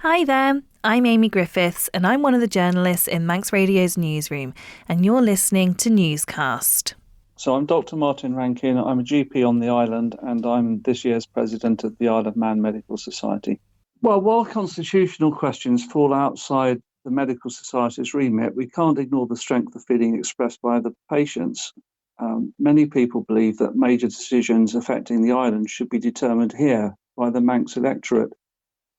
Hi there, I'm Amy Griffiths and I'm one of the journalists in Manx Radio's newsroom, and you're listening to Newscast. So I'm Dr. Martin Rankin. I'm a GP on the island and I'm this year's president of the Isle of Man Medical Society. Well, while constitutional questions fall outside the Medical Society's remit, we can't ignore the strength of feeling expressed by the patients. Many people believe that major decisions affecting the island should be determined here by the Manx electorate,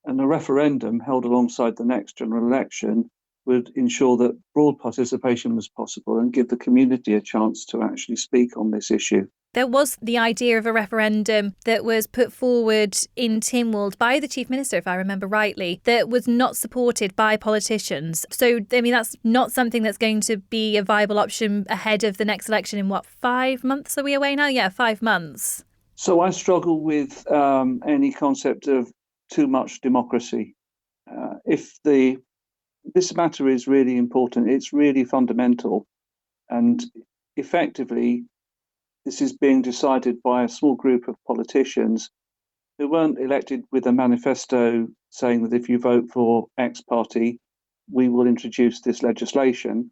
and a referendum held alongside the next general election would ensure that broad participation was possible and give the community a chance to actually speak on this issue. There was the idea of a referendum that was put forward in Tynwald by the Chief Minister, if I remember rightly, that was not supported by politicians. So, that's not something that's going to be a viable option ahead of the next election in 5 months? Are we away now? Yeah, 5 months. So I struggle with any concept of too much democracy. This matter is really important, it's really fundamental, and effectively this is being decided by a small group of politicians who weren't elected with a manifesto saying that if you vote for X party, we will introduce this legislation.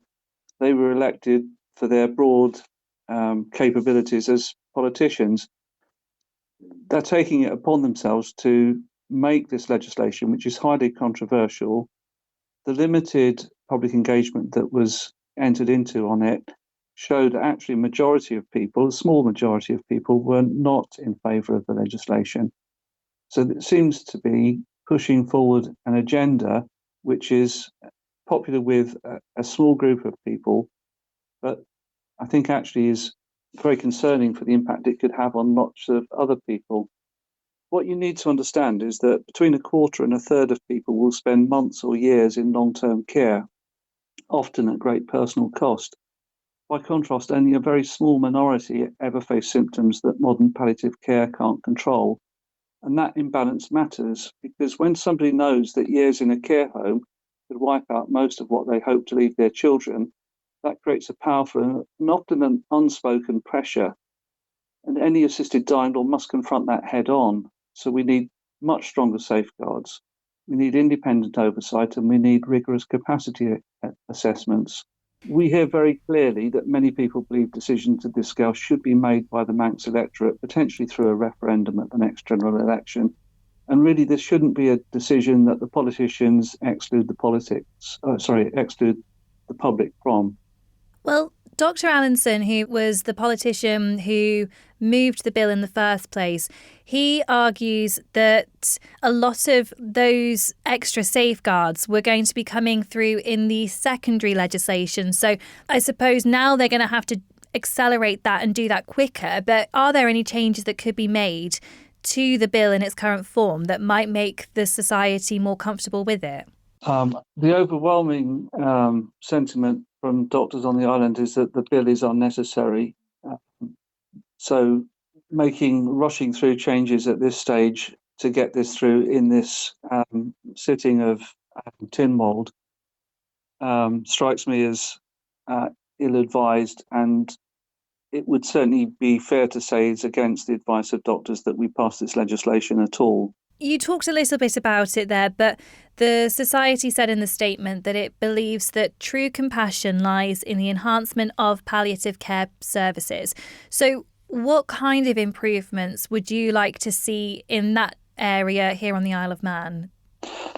They were elected for their broad capabilities as politicians. They're taking it upon themselves to make this legislation, which is highly controversial. The limited public engagement that was entered into on it showed actually a small majority of people were not in favour of the legislation. So it seems to be pushing forward an agenda which is popular with a small group of people, but I think actually is very concerning for the impact it could have on lots of other people. What you need to understand is that between a quarter and a third of people will spend months or years in long-term care, often at great personal cost. By contrast, only a very small minority ever face symptoms that modern palliative care can't control. And that imbalance matters because when somebody knows that years in a care home could wipe out most of what they hope to leave their children, that creates a powerful and often an unspoken pressure. And any assisted dying law must confront that head on. So we need much stronger safeguards. We need independent oversight and we need rigorous capacity assessments. We hear very clearly that many people believe decisions of this scale should be made by the Manx electorate, potentially through a referendum at the next general election. And really, this shouldn't be a decision that the politicians exclude the public from. Well, Dr. Allinson, who was the politician who moved the bill in the first place, he argues that a lot of those extra safeguards were going to be coming through in the secondary legislation. So I suppose now they're going to have to accelerate that and do that quicker. But are there any changes that could be made to the bill in its current form that might make the society more comfortable with it? The overwhelming sentiment from doctors on the island is that the bill is unnecessary. So rushing through changes at this stage to get this through in this sitting of Tynwald strikes me as ill-advised, and it would certainly be fair to say it's against the advice of doctors that we pass this legislation at all. You talked a little bit about it there, but the Society said in the statement that it believes that true compassion lies in the enhancement of palliative care services. So what kind of improvements would you like to see in that area here on the Isle of Man?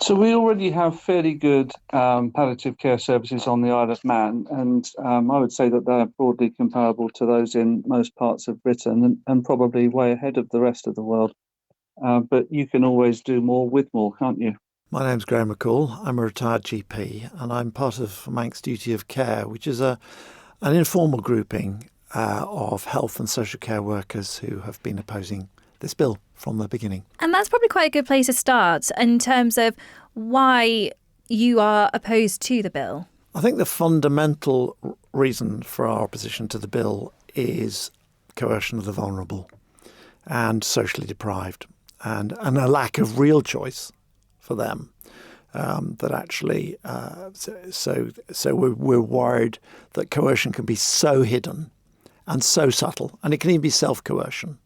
So we already have fairly good palliative care services on the Isle of Man, and I would say that they're broadly comparable to those in most parts of Britain and probably way ahead of the rest of the world. But you can always do more with more, can't you? My name's Graham McCall. I'm a retired GP and I'm part of Manx Duty of Care, which is an informal grouping of health and social care workers who have been opposing this bill from the beginning. And that's probably quite a good place to start in terms of why you are opposed to the bill. I think the fundamental reason for our opposition to the bill is coercion of the vulnerable and socially deprived, and a lack of real choice for them. That actually, so we're worried that coercion can be so hidden and so subtle, and it can even be self-coercion,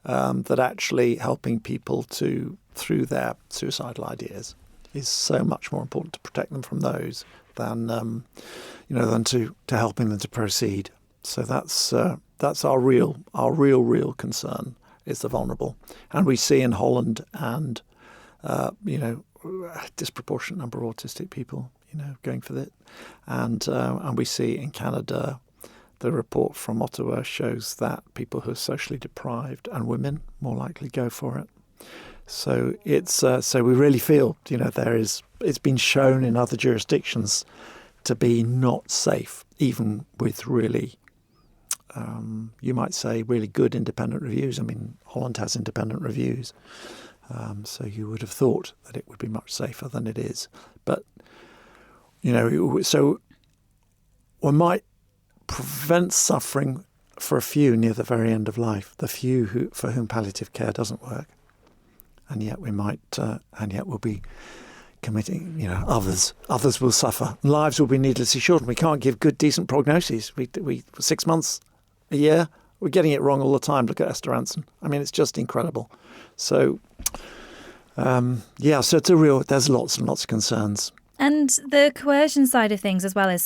that actually helping people through their suicidal ideas is so much more important to protect them from those than than to helping them to proceed. So that's our real concern is the vulnerable, and we see in Holland and a disproportionate number of autistic people going for it, and we see in Canada. The report from Ottawa shows that people who are socially deprived and women more likely go for it. So it's so we really feel it's been shown in other jurisdictions to be not safe, even with really you might say really good independent reviews. I mean, Holland has independent reviews, so you would have thought that it would be much safer than it is. But so one might prevent suffering for a few near the very end of life, the few for whom palliative care doesn't work, and yet we'll be committing. Others will suffer. Lives will be needlessly shortened. We can't give good, decent prognoses. We 6 months, a year, we're getting it wrong all the time. Look at Esther Rantzen. I mean, it's just incredible. So, so there's lots and lots of concerns. And the coercion side of things as well is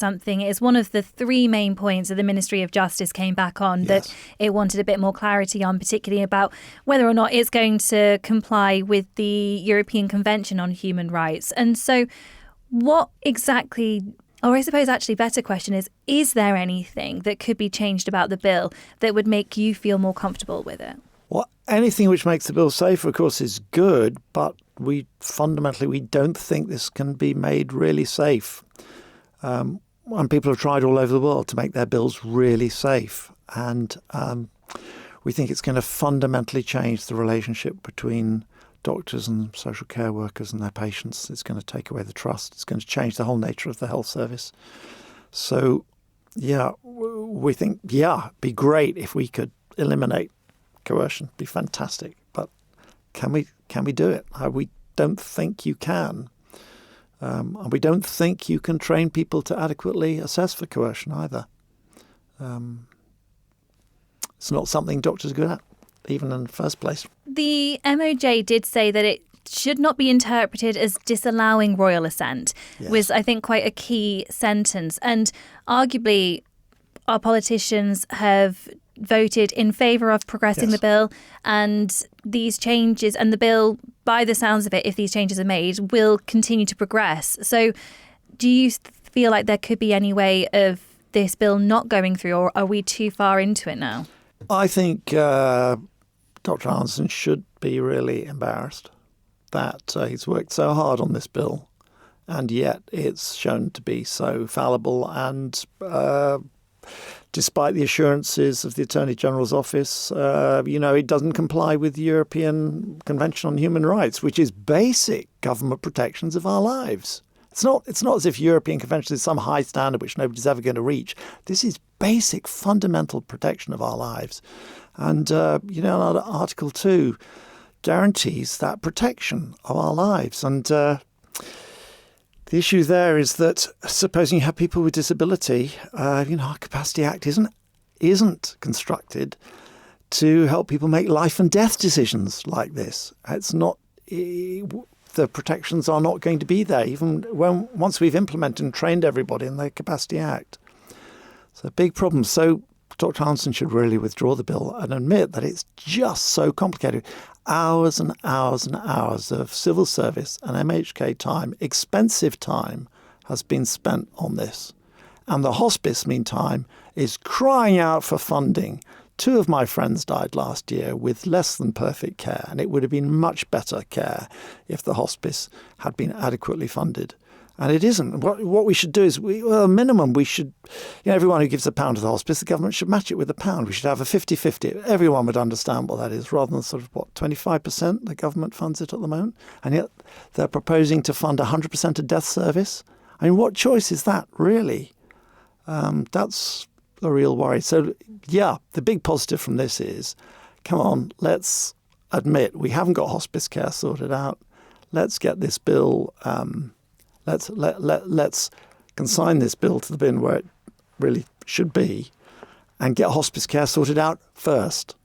one of the three main points that the Ministry of Justice came back on that it wanted a bit more clarity on, particularly about whether or not it's going to comply with the European Convention on Human Rights. And so what exactly, or I suppose actually better question is there anything that could be changed about the bill that would make you feel more comfortable with it? Well, anything which makes the bill safer, of course, is good, but we don't think this can be made really safe. And people have tried all over the world to make their bills really safe. And we think it's going to fundamentally change the relationship between doctors and social care workers and their patients. It's going to take away the trust. It's going to change the whole nature of the health service. So, we think, it'd be great if we could eliminate coercion. It'd be fantastic. But can we do it? We don't think you can. And we don't think you can train people to adequately assess for coercion either. It's not something doctors are good at, even in the first place. The MOJ did say that it should not be interpreted as disallowing royal assent, was, I think, quite a key sentence. And arguably, our politicians have voted in favour of progressing the bill, and these changes, and the bill, by the sounds of it, if these changes are made, will continue to progress. So do you feel like there could be any way of this bill not going through, or are we too far into it now? I think Dr. Arnson should be really embarrassed that he's worked so hard on this bill, and yet it's shown to be so fallible, and despite the assurances of the Attorney General's office, it doesn't comply with the European Convention on Human Rights, which is basic government protections of our lives. It's not as if European Convention is some high standard which nobody's ever going to reach. This is basic, fundamental protection of our lives. And, Article 2 guarantees that protection of our lives. And the issue there is that supposing you have people with disability, our Capacity Act isn't constructed to help people make life and death decisions like this. It's not. The protections are not going to be there, even once we've implemented and trained everybody in the Capacity Act. It's a big problem. So Dr. Arnson should really withdraw the bill and admit that it's just so complicated. Hours and hours and hours of civil service and MHK time, expensive time, has been spent on this. And the hospice, meantime, is crying out for funding. 2 of my friends died last year with less than perfect care, and it would have been much better care if the hospice had been adequately funded. And it isn't. What we should do is, minimum, we should, everyone who gives £1 to the hospice, the government should match it with £1. We should have a 50-50. Everyone would understand what that is, rather than 25% the government funds it at the moment. And yet they're proposing to fund 100% of death service. I mean, what choice is that, really? That's the real worry. So, the big positive from this is, come on, let's admit we haven't got hospice care sorted out. Let's get this bill... Let's consign this bill to the bin where it really should be, and get hospice care sorted out first,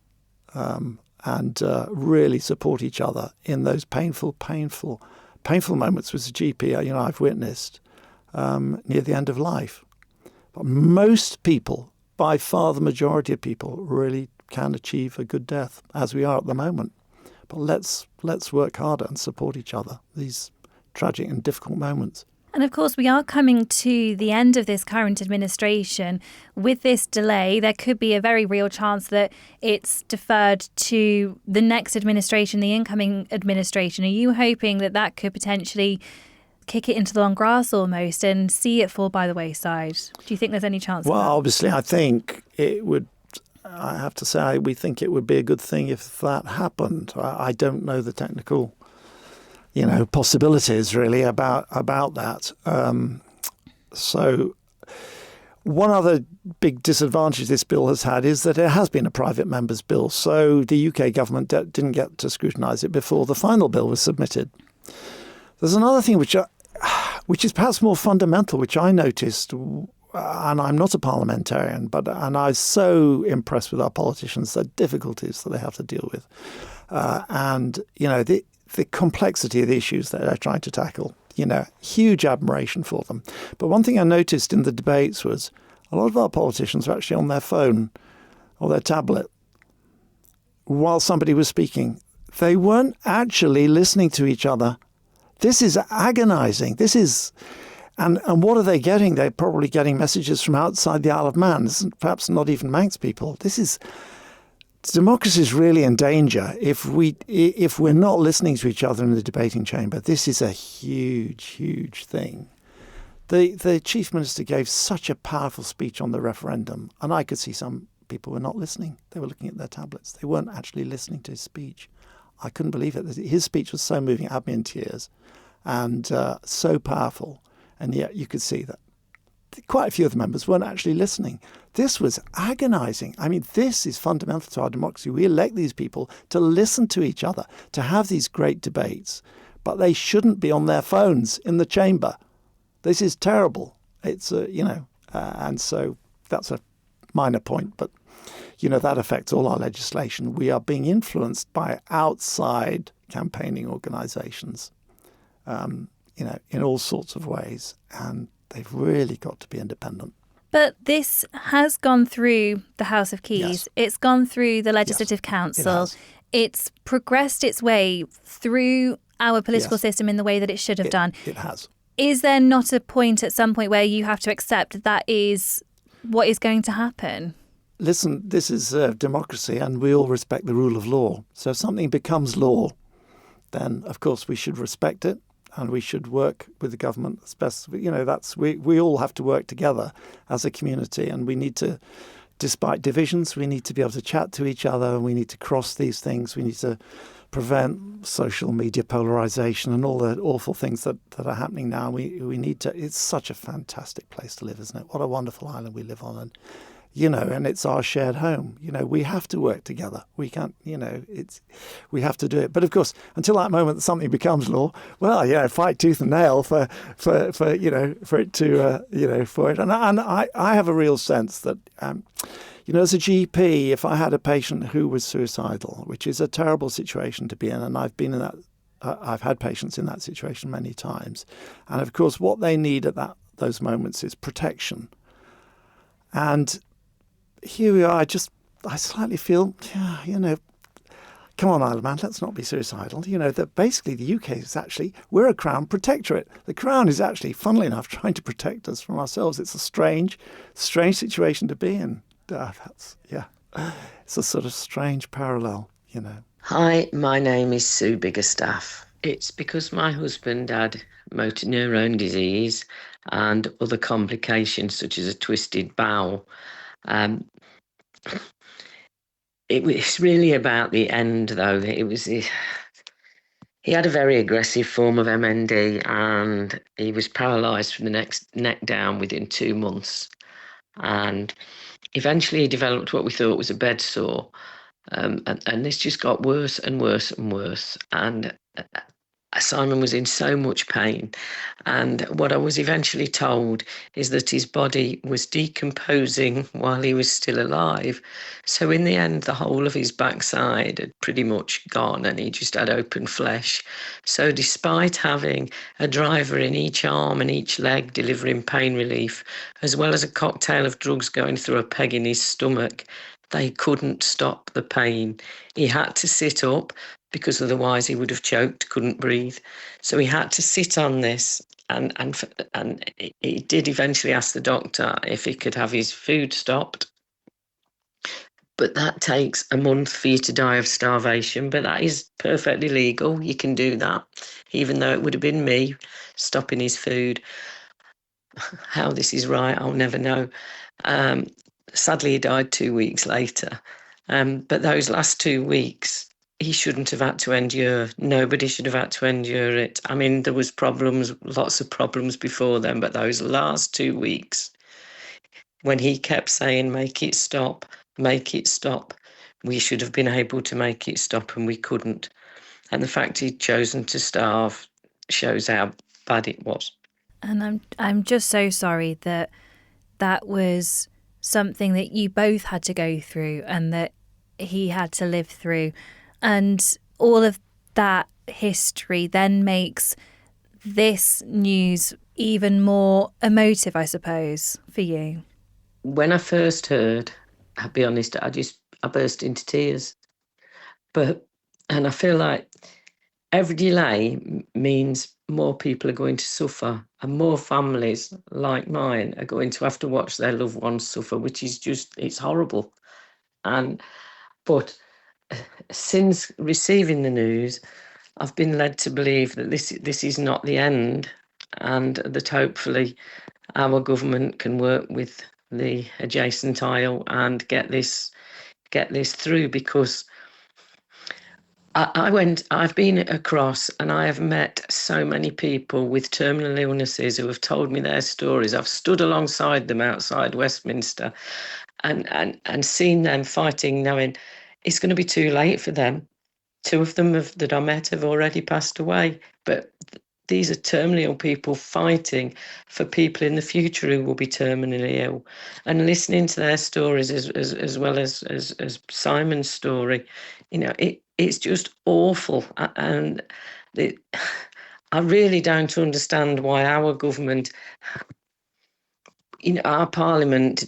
and really support each other in those painful painful moments with a GP, I've witnessed near the end of life. But most people, by far the majority of people, really can achieve a good death, as we are at the moment. But let's work harder and support each other, these tragic and difficult moments. And of course, we are coming to the end of this current administration. With this delay, there could be a very real chance that it's deferred to the next administration, the incoming administration. Are you hoping that that could potentially kick it into the long grass almost and see it fall by the wayside? Do you think there's any chance of that? Well, obviously, I think it would. I have to say, we think it would be a good thing if that happened. I don't know the technical possibilities really about that. So one other big disadvantage this bill has had is that it has been a private member's bill. So the UK government didn't get to scrutinise it before the final bill was submitted. There's another thing which is perhaps more fundamental, which I noticed, and I'm not a parliamentarian, and I was so impressed with our politicians, the difficulties that they have to deal with. The complexity of the issues that they're trying to tackle, huge admiration for them. But one thing I noticed in the debates was a lot of our politicians were actually on their phone or their tablet while somebody was speaking. They weren't actually listening to each other. This is agonizing. And what are they getting? They're probably getting messages from outside the Isle of Man, perhaps not even Manx people. Democracy is really in danger if we're not listening to each other in the debating chamber. This is a huge, huge thing. The Chief Minister gave such a powerful speech on the referendum, and I could see some people were not listening. They were looking at their tablets. They weren't actually listening to his speech. I couldn't believe it. His speech was so moving, it had me in tears, and so powerful. And yet you could see that quite a few of the members weren't actually listening. This was agonizing. I mean, this is fundamental to our democracy. We elect these people to listen to each other, to have these great debates, but they shouldn't be on their phones in the chamber. This is terrible. It's, and so that's a minor point, but, that affects all our legislation. We are being influenced by outside campaigning organizations, in all sorts of ways, and they've really got to be independent. But this has gone through the House of Keys. Yes. It's gone through the Legislative Council. It's progressed its way through our political system in the way that it should have done. It has. Is there not a point at some point where you have to accept that is what is going to happen? Listen, this is democracy, and we all respect the rule of law. So if something becomes law, then of course we should respect it. And we should work with the government as best. We all have to work together as a community, and we need to, despite divisions, we need to be able to chat to each other, and we need to cross these things. We need to prevent social media polarization and all the awful things that are happening now. We need to. It's such a fantastic place to live, isn't it? What a wonderful island we live on, and and it's our shared home. We have to work together. We can't, we have to do it. But of course, until that moment that something becomes law, well, fight tooth and nail for it to, for it. And I have a real sense that, as a GP, if I had a patient who was suicidal, which is a terrible situation to be in, and I've been in that, I've had patients in that situation many times. And of course, what they need at those moments is protection. And here we are, I slightly feel, come on, Isle of Man, let's not be suicidal. That basically the UK is actually, we're a Crown protectorate. The Crown is actually, funnily enough, trying to protect us from ourselves. It's a strange situation to be in. It's a sort of strange parallel, Hi, my name is Sue Biggerstaff. It's because my husband had motor neurone disease and other complications such as a twisted bowel. It was really about the end, though. He had a very aggressive form of MND, and he was paralysed from the neck down within 2 months. And eventually he developed what we thought was a bed sore. And this just got worse and worse and worse. And Simon was in so much pain. And what I was eventually told is that his body was decomposing while he was still alive. So in the end, the whole of his backside had pretty much gone and he just had open flesh. So despite having a driver in each arm and each leg delivering pain relief, as well as a cocktail of drugs going through a peg in his stomach, they couldn't stop the pain. He had to sit up because otherwise he would have choked, couldn't breathe. So he had to sit on this, and he did eventually ask the doctor if he could have his food stopped. But that takes a month for you to die of starvation, but that is perfectly legal. You can do that, even though it would have been me stopping his food. How this is right, I'll never know. Sadly, he died 2 weeks later. But those last 2 weeks, he shouldn't have had to endure. Nobody should have had to endure it. I mean, there was problems, lots of problems before then, but those last 2 weeks, when he kept saying, make it stop, we should have been able to make it stop and we couldn't. And the fact he'd chosen to starve shows how bad it was. And I'm just so sorry that was something that you both had to go through and that he had to live through. And all of that history then makes this news even more emotive, I suppose, for you. When I first heard, I'll be honest, I burst into tears. And I feel like every delay means more people are going to suffer and more families like mine are going to have to watch their loved ones suffer, which is just, it's horrible. But since receiving the news, I've been led to believe that this is not the end, and that hopefully our government can work with the adjacent aisle and get this through, because I've been across and I have met so many people with terminal illnesses who have told me their stories. I've stood alongside them outside Westminster and seen them fighting, knowing it's going to be too late for them. 2 of them that I met have already passed away, but these are terminally ill people fighting for people in the future who will be terminally ill. And listening to their stories as well as Simon's story, it's just awful. And I really don't understand why our government, our parliament,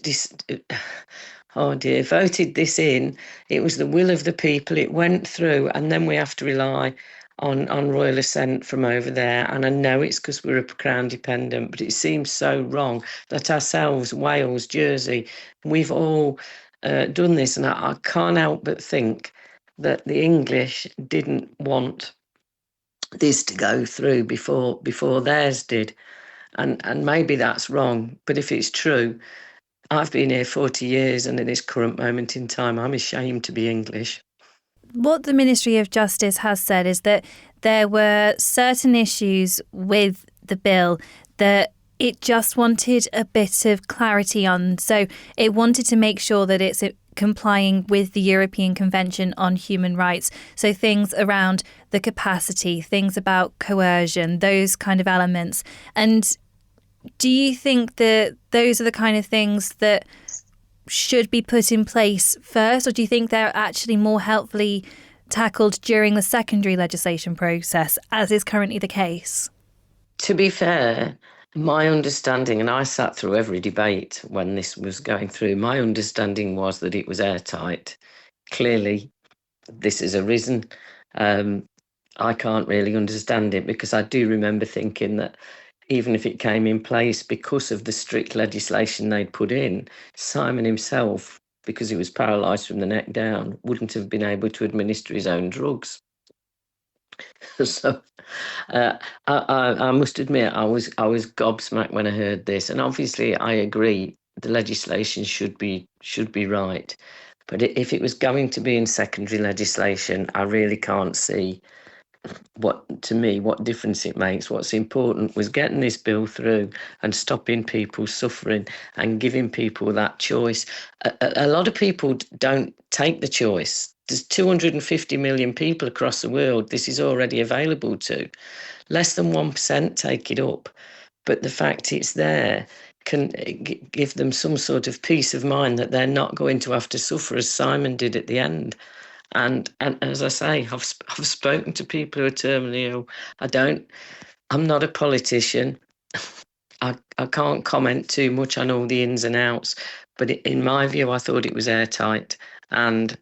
voted this in. It was the will of the people. It went through, and then we have to rely on Royal Assent from over there. And I know it's because we're a Crown dependent, but it seems so wrong that ourselves, Wales, Jersey, we've all done this. And I can't help but think that the English didn't want this to go through before theirs did. And maybe that's wrong, but if it's true, I've been here 40 years and at this current moment in time, I'm ashamed to be English. What the Ministry of Justice has said is that there were certain issues with the bill that it just wanted a bit of clarity on. So it wanted to make sure that it's complying with the European Convention on Human Rights. So things around the capacity, things about coercion, those kind of elements. And do you think that those are the kind of things that should be put in place first, or do you think they're actually more helpfully tackled during the secondary legislation process, as is currently the case? To be fair, my understanding, and I sat through every debate when this was going through, my understanding was that it was airtight. Clearly, this has arisen. I can't really understand it, because I do remember thinking that even if it came in place because of the strict legislation they'd put in, Simon himself, because he was paralysed from the neck down, wouldn't have been able to administer his own drugs. So I must admit, I was gobsmacked when I heard this. And obviously, I agree, the legislation should be right. But if it was going to be in secondary legislation, I really can't see what difference it makes. What's important was getting this bill through and stopping people suffering and giving people that choice. A lot of people don't take the choice There's 250 million people across the world this is already available to. Less than 1% take it up. But the fact it's there can give them some sort of peace of mind that they're not going to have to suffer as Simon did at the end. And as I say, I've spoken to people who are terminally ill. I'm not a politician. I can't comment too much on all the ins and outs, but in my view, I thought it was airtight. And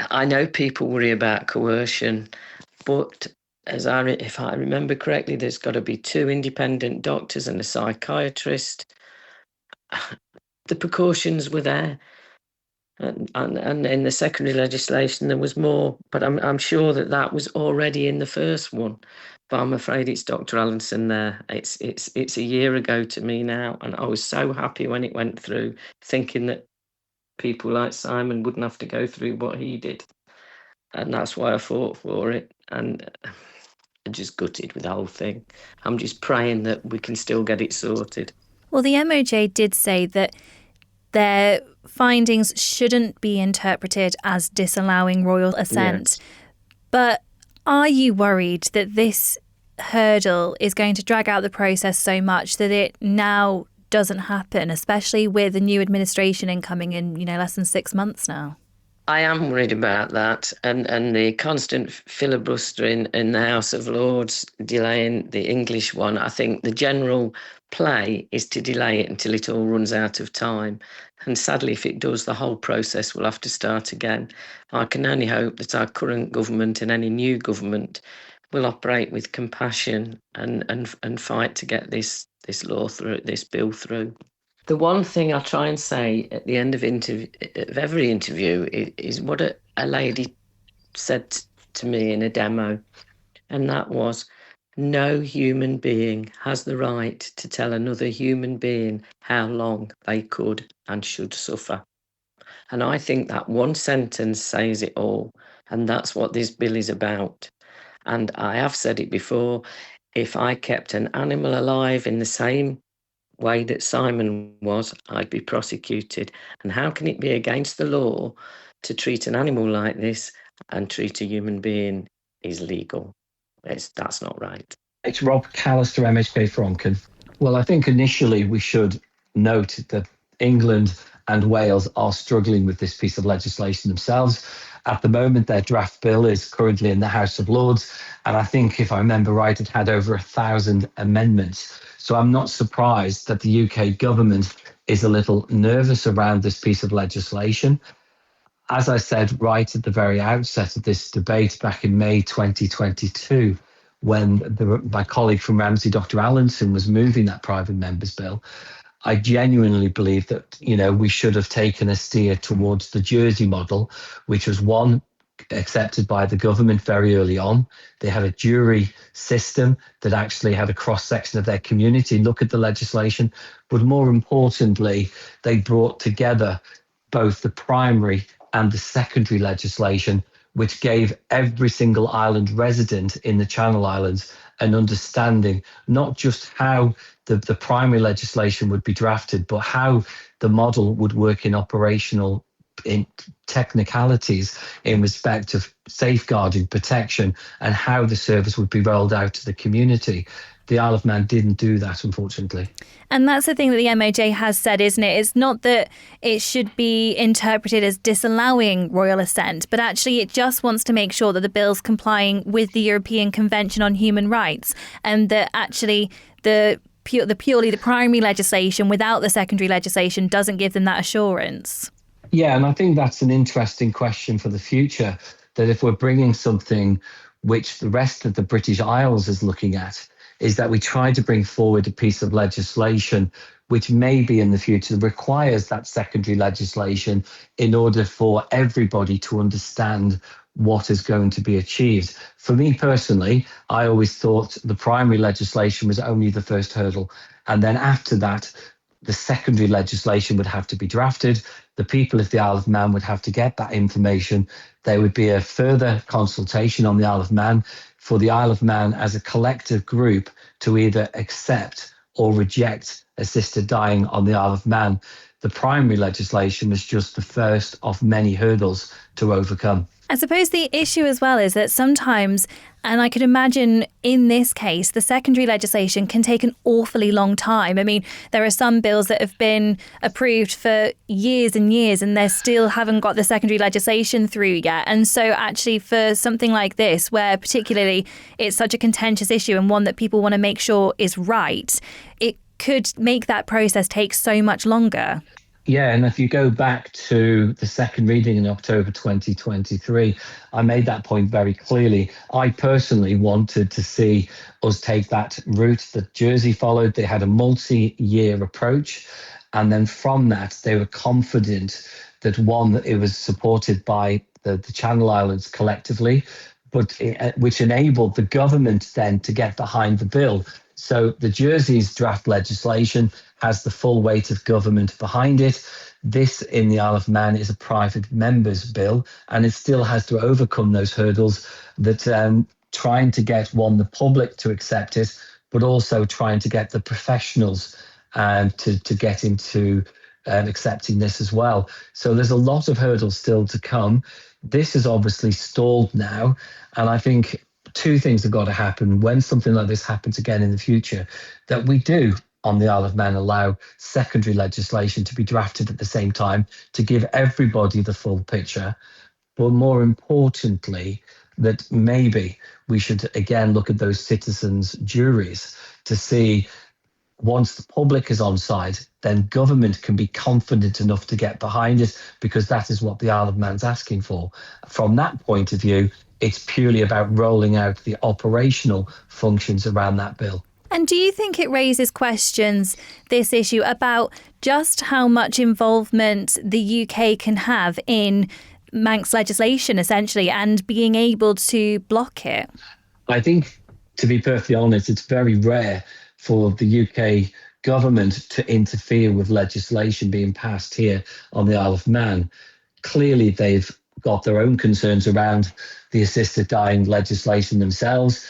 I know people worry about coercion, but if I remember correctly, there's got to be 2 independent doctors and a psychiatrist. The precautions were there. And in the secondary legislation, there was more, but I'm sure that was already in the first one. But I'm afraid it's Dr. Allinson there. It's a year ago to me now, and I was so happy when it went through, thinking that people like Simon wouldn't have to go through what he did, and that's why I fought for it. And I'm just gutted with the whole thing. I'm just praying that we can still get it sorted. Well, the MOJ did say that their findings shouldn't be interpreted as disallowing royal assent. Yes. But are you worried that this hurdle is going to drag out the process so much that it now doesn't happen, especially with the new administration incoming in, less than 6 months now? I am worried about that, and the constant filibustering in the House of Lords delaying the English one. I think the general play is to delay it until it all runs out of time. And sadly, if it does, the whole process will have to start again. I can only hope that our current government and any new government will operate with compassion and fight to get this law through, this bill through. The one thing I try and say at the end of every interview is what a lady said to me in a demo, and that was, no human being has the right to tell another human being how long they could and should suffer. And I think that one sentence says it all, and that's what this bill is about. And I have said it before, if I kept an animal alive in the same way that Simon was, I'd be prosecuted. And how can it be against the law to treat an animal like this and treat a human being is legal? That's not right. It's Rob Callister, MHK Franken. Well, I think initially we should note that England and Wales are struggling with this piece of legislation themselves. At the moment, their draft bill is currently in the House of Lords, and I think, if I remember right, it had over 1,000 amendments. So I'm not surprised that the UK government is a little nervous around this piece of legislation. As I said right at the very outset of this debate back in May 2022, when my colleague from Ramsey, Dr. Allinson, was moving that private members bill, I genuinely believe that, we should have taken a steer towards the Jersey model, which was one accepted by the government very early on. They had a jury system that actually had a cross-section of their community look at the legislation. But more importantly, they brought together both the primary and the secondary legislation, which gave every single island resident in the Channel Islands an understanding, not just how the primary legislation would be drafted, but how the model would work in technicalities in respect of safeguarding, protection, and how the service would be rolled out to the community. The Isle of Man didn't do that, unfortunately. And that's the thing that the MOJ has said, isn't it? It's not that it should be interpreted as disallowing royal assent, but actually it just wants to make sure that the bill's complying with the European Convention on Human Rights, and that actually the primary legislation without the secondary legislation doesn't give them that assurance. Yeah, and I think that's an interesting question for the future, that if we're bringing something which the rest of the British Isles is looking at, is that we try to bring forward a piece of legislation which maybe in the future requires that secondary legislation in order for everybody to understand what is going to be achieved. For me personally, I always thought the primary legislation was only the first hurdle. And then after that, the secondary legislation would have to be drafted. The people of the Isle of Man would have to get that information. There would be a further consultation on the Isle of Man for the Isle of Man as a collective group to either accept or reject assisted dying on the Isle of Man. The primary legislation is just the first of many hurdles to overcome. I suppose the issue as well is that sometimes, and I could imagine in this case, the secondary legislation can take an awfully long time. I mean, there are some bills that have been approved for years and years and they still haven't got the secondary legislation through yet. And so actually for something like this, where particularly it's such a contentious issue and one that people want to make sure is right, it could make that process take so much longer. Yeah, and if you go back to the second reading in October 2023, I made that point very clearly. I personally wanted to see us take that route that Jersey followed. They had a multi-year approach. And then from that, they were confident that, one, that it was supported by the Channel Islands collectively, but which enabled the government then to get behind the bill. So the Jersey's draft legislation has the full weight of government behind it. This in the Isle of Man is a private member's bill, and it still has to overcome those hurdles that trying to get, one, the public to accept it, but also trying to get the professionals to get into accepting this as well. So there's a lot of hurdles still to come. This is obviously stalled now, and I think two things have got to happen when something like this happens again in the future, that we do on the Isle of Man allow secondary legislation to be drafted at the same time to give everybody the full picture. But more importantly, that maybe we should again look at those citizens' juries to see, once the public is on side, then government can be confident enough to get behind it, because that is what the Isle of Man's asking for. From that point of view, it's purely about rolling out the operational functions around that bill. And do you think it raises questions, this issue, about just how much involvement the UK can have in Manx legislation, essentially, and being able to block it? I think, to be perfectly honest, it's very rare for the UK government to interfere with legislation being passed here on the Isle of Man. Clearly, they've got their own concerns around the assisted dying legislation themselves.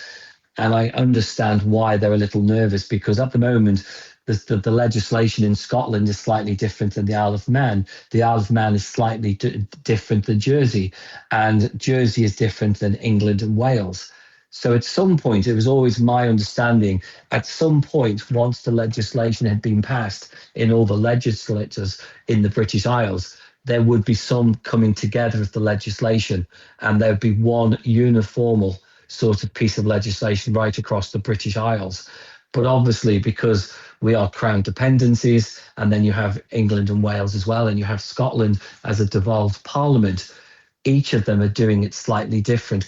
And I understand why they're a little nervous, because at the moment, the legislation in Scotland is slightly different than the Isle of Man. The Isle of Man is slightly different than Jersey, and Jersey is different than England and Wales. So at some point, it was always my understanding, at some point, once the legislation had been passed in all the legislatures in the British Isles, there would be some coming together of the legislation, and there would be one uniformal sort of piece of legislation right across the British Isles. But obviously, because we are crown dependencies, and then you have England and Wales as well, and you have Scotland as a devolved parliament, each of them are doing it slightly different,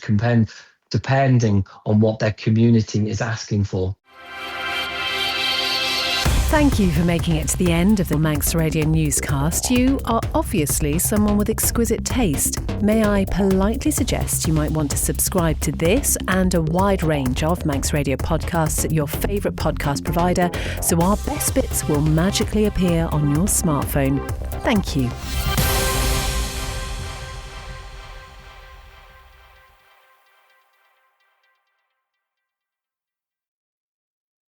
depending on what their community is asking for. Thank you for making it to the end of the Manx Radio newscast. You are obviously someone with exquisite taste. May I politely suggest you might want to subscribe to this and a wide range of Manx Radio podcasts at your favourite podcast provider, so our best bits will magically appear on your smartphone. Thank you.